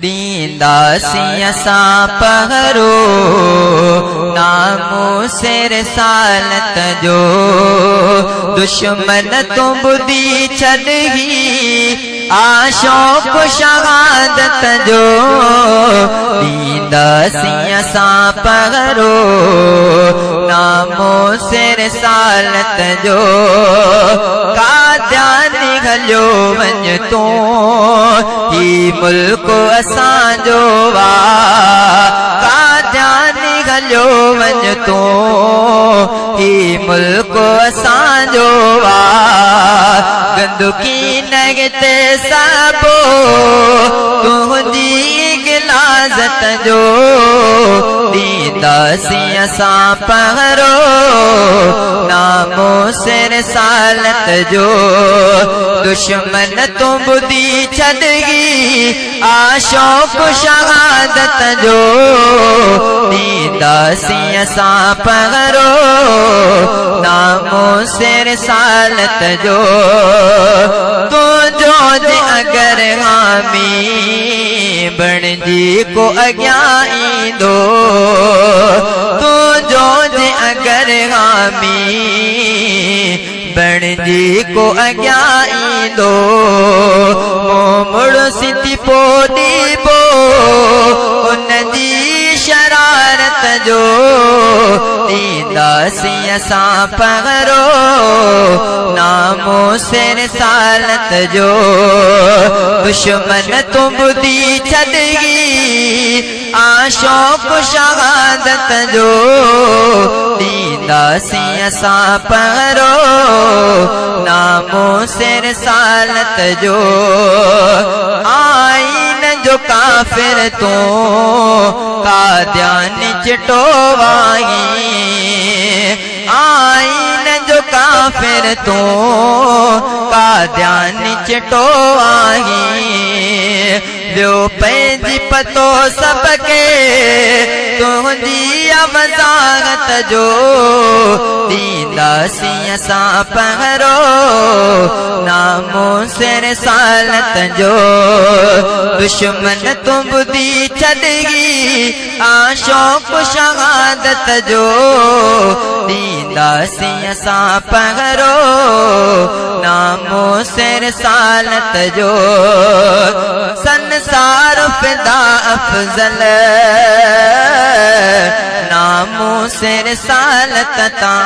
दींदासी असां पहरो नामूसे रिसालत जो दुश्मन तो बुधी छॾी आशौक़ शहादत जो दींदासी असां पहरो नामूसे रिसालत जो काद्यानी हलियो वञ तूं ही मुल्क असांजो वा काद्यानी हलियो वञ तूं ही मुल्क असांजो वा गंदुकी नगते सबो तुंहिंजी गिलाज़त जो दींदासी असां पहरो नामूसे रिसालत जो दुश्मन तो बुधी छॾी आशौक़ शहादत जो दींदासी असां पहरो नामूसे रिसालत जो तुंहिंजो जे अगर हामी बणजी को अॻियां ईंदो तुंहिंजो जे अगर हामी बणजी को अॻियां ईंदो मुड़ सिंधी पोॾीबो उनजी शरारत जो दींदासी असां पहरो नामूसे रिसालत जो दुश्मन तो बुधी छॾी आशौक़ शहादत जो दींदासी असां पहरो नामूसे रिसालत जो आईन जो काफिर तू काद्यानी चिटो वाही आईन जो काफिर तू काद्यानी चिटो वाही वियो पंहिंजी पतो सबके तुंहिंजी वज़ाहत जो दींदासी असां पहरो नामूसे रिसालत जो दुश्मन तो बुधी छॾी आशौक़ शहादत जो दींदासी असां पहरो नामूसे रिसालत जो संसार फिदा अफजल नामूसे रिसालत तां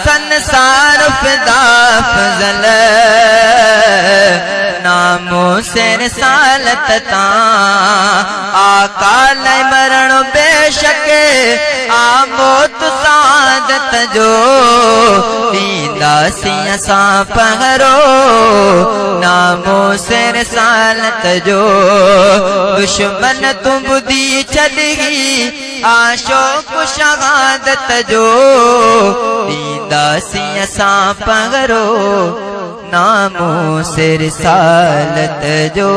संसार फिदा अफजल नामूसे रिसालत तां आका लाइ मरण बेशक आमोत सादत जो दींदासी असां पहरो नामूसे रिसालत जो दुश्मन तू बुधी छॾी आशौक़ शहादत जो दींदासी असां पहरो नामूसे रिसालत जो।